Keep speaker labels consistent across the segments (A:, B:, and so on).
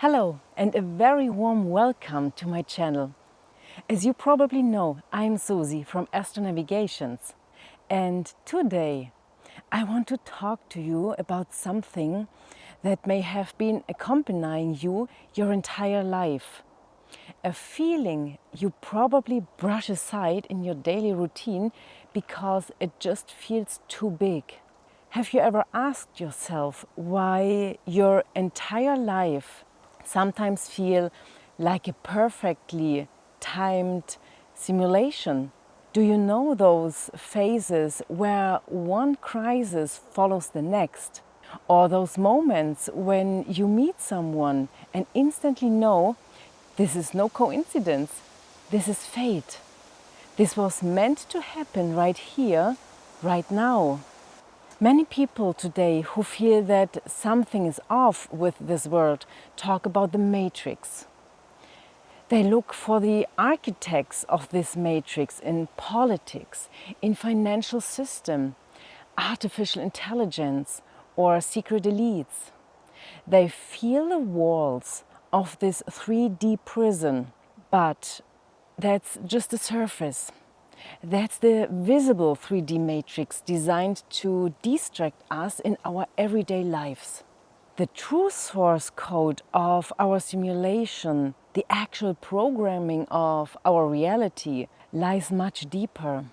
A: Hello and a very warm welcome to my channel. As you probably know, I'm Susie from AstroNavigations, and today I want to talk to you about something that may have been accompanying you your entire life. A feeling you probably brush aside in your daily routine because it just feels too big. Have you ever asked yourself why your entire life sometimes feel like a perfectly timed simulation? Do you know those phases where one crisis follows the next? Or those moments when you meet someone and instantly know this is no coincidence, this is fate. This was meant to happen right here, right now. Many people today who feel that something is off with this world talk about the matrix. They look for the architects of this matrix in politics, in financial system, artificial intelligence, or secret elites. They feel the walls of this 3D prison, but that's just the surface. That's the visible 3D matrix designed to distract us in our everyday lives. The true source code of our simulation, the actual programming of our reality, lies much deeper.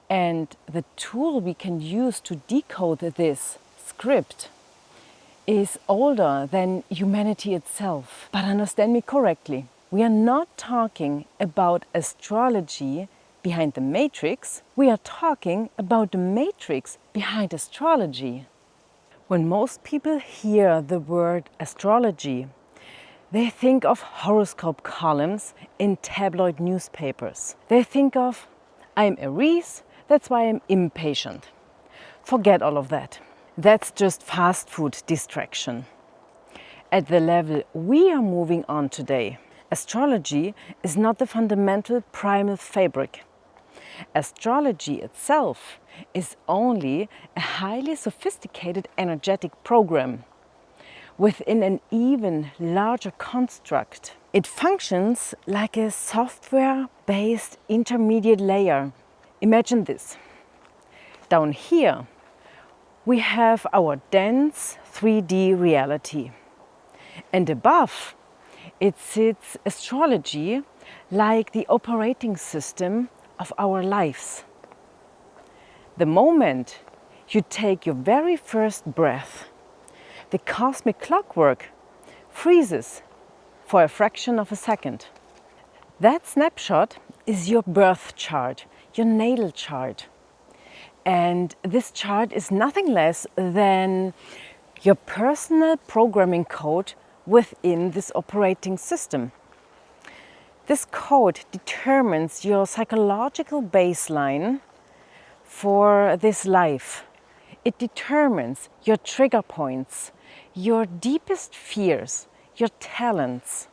A: And the tool we can use to decode this script is older than humanity itself. But understand me correctly, we are not talking about astrology behind the matrix, we are talking about the matrix behind astrology. When most people hear the word astrology, they think of horoscope columns in tabloid newspapers. They think of, I'm Aries, that's why I'm impatient. Forget all of that. That's just fast food distraction. At the level we are moving on today, astrology is not the fundamental primal fabric. Astrology itself is only a highly sophisticated energetic program within an even larger construct. It functions like a software-based intermediate layer. Imagine this. Down here, we have our dense 3D reality. And above, it sits astrology like the operating system of our lives. The moment you take your very first breath, the cosmic clockwork freezes for a fraction of a second. That snapshot is your birth chart, your natal chart. And this chart is nothing less than your personal programming code within this operating system. This code determines your psychological baseline for this life. It determines your trigger points, your deepest fears, your talents.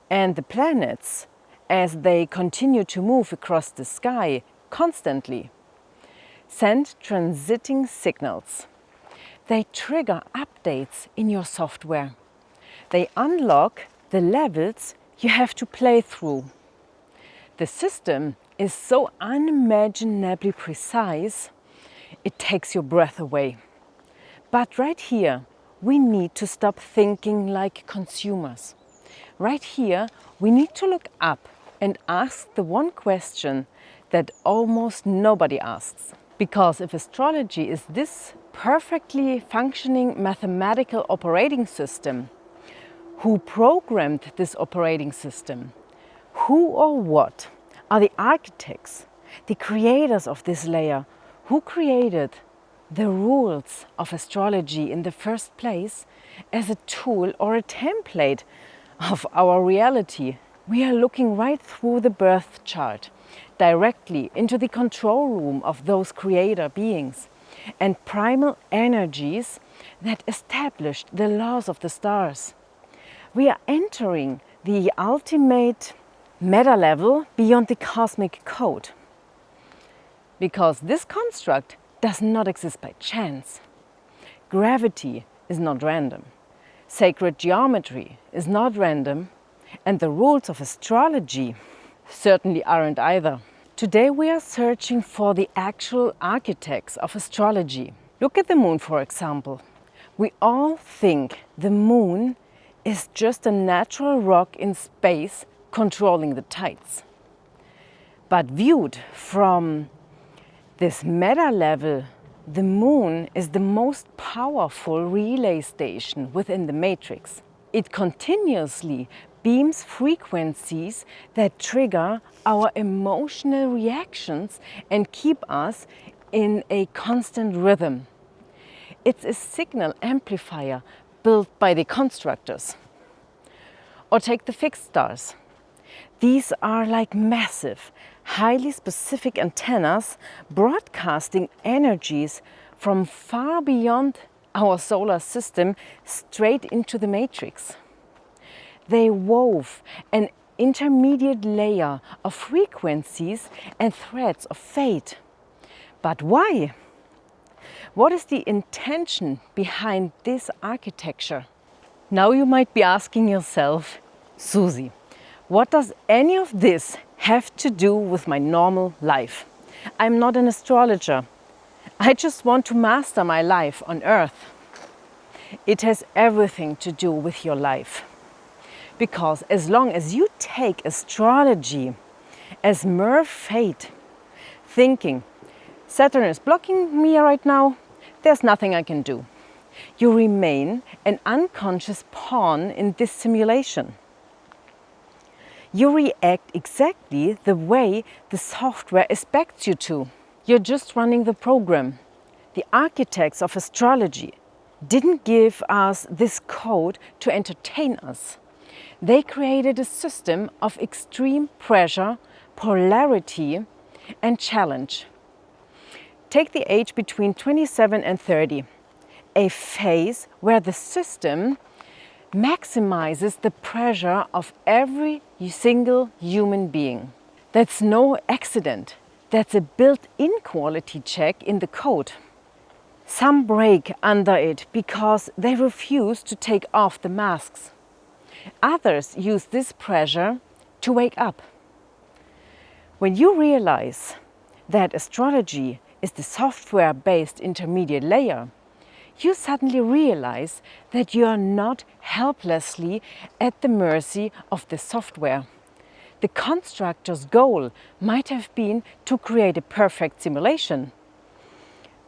A: And the planets, as they continue to move across the sky constantly, send transiting signals. They trigger updates in your software. They unlock the levels you have to play through. The system is so unimaginably precise, it takes your breath away. But right here, we need to stop thinking like consumers. Right here, we need to look up and ask the one question that almost nobody asks. Because if astrology is this perfectly functioning mathematical operating system, who programmed this operating system? Who or what are the architects, the creators of this layer? Who created the rules of astrology in the first place as a tool or a template of our reality? We are looking right through the birth chart, directly into the control room of those creator beings and primal energies that established the laws of the stars. We are entering the ultimate meta level beyond the cosmic code. Because this construct does not exist by chance. Gravity is not random. Sacred geometry is not random, and the rules of astrology certainly aren't either. Today we are searching for the actual architects of astrology. Look at the moon, for example. We all think the moon is just a natural rock in space controlling the tides. But viewed from this meta level, the moon is the most powerful relay station within the matrix. It continuously beams frequencies that trigger our emotional reactions and keep us in a constant rhythm. It's a signal amplifier built by the constructors. Or take the fixed stars. These are like massive, highly specific antennas broadcasting energies from far beyond our solar system straight into the matrix. They wove an intermediate layer of frequencies and threads of fate. But why? What is the intention behind this architecture? Now you might be asking yourself, Susie, what does any of this have to do with my normal life? I'm not an astrologer. I just want to master my life on Earth. It has everything to do with your life. Because as long as you take astrology as mere fate, thinking, Saturn is blocking me right now, there's nothing I can do, you remain an unconscious pawn in this simulation. You react exactly the way the software expects you to. You're just running the program. The architects of astrology didn't give us this code to entertain us. They created a system of extreme pressure, polarity, and challenge. Take the age between 27 and 30, a phase where the system maximizes the pressure of every single human being. That's no accident. That's a built-in quality check in the code. Some break under it because they refuse to take off the masks. Others use this pressure to wake up. When you realize that astrology is the software-based intermediate layer, you suddenly realize that you are not helplessly at the mercy of the software. The constructor's goal might have been to create a perfect simulation.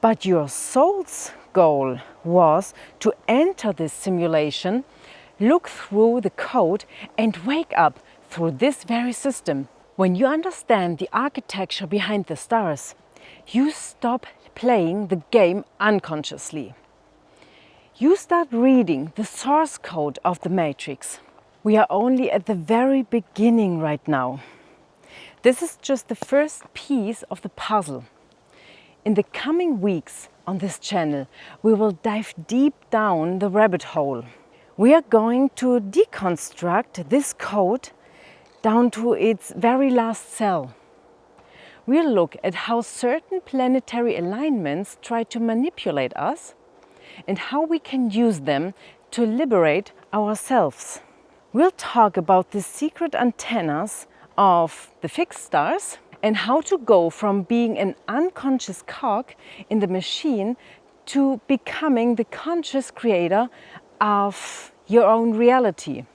A: But your soul's goal was to enter this simulation, look through the code and wake up through this very system. When you understand the architecture behind the stars, you stop playing the game unconsciously. You start reading the source code of the matrix. We are only at the very beginning right now. This is just the first piece of the puzzle. In the coming weeks on this channel, we will dive deep down the rabbit hole. We are going to deconstruct this code down to its very last cell. We'll look at how certain planetary alignments try to manipulate us and how we can use them to liberate ourselves. We'll talk about the secret antennas of the fixed stars and how to go from being an unconscious cog in the machine to becoming the conscious creator of your own reality.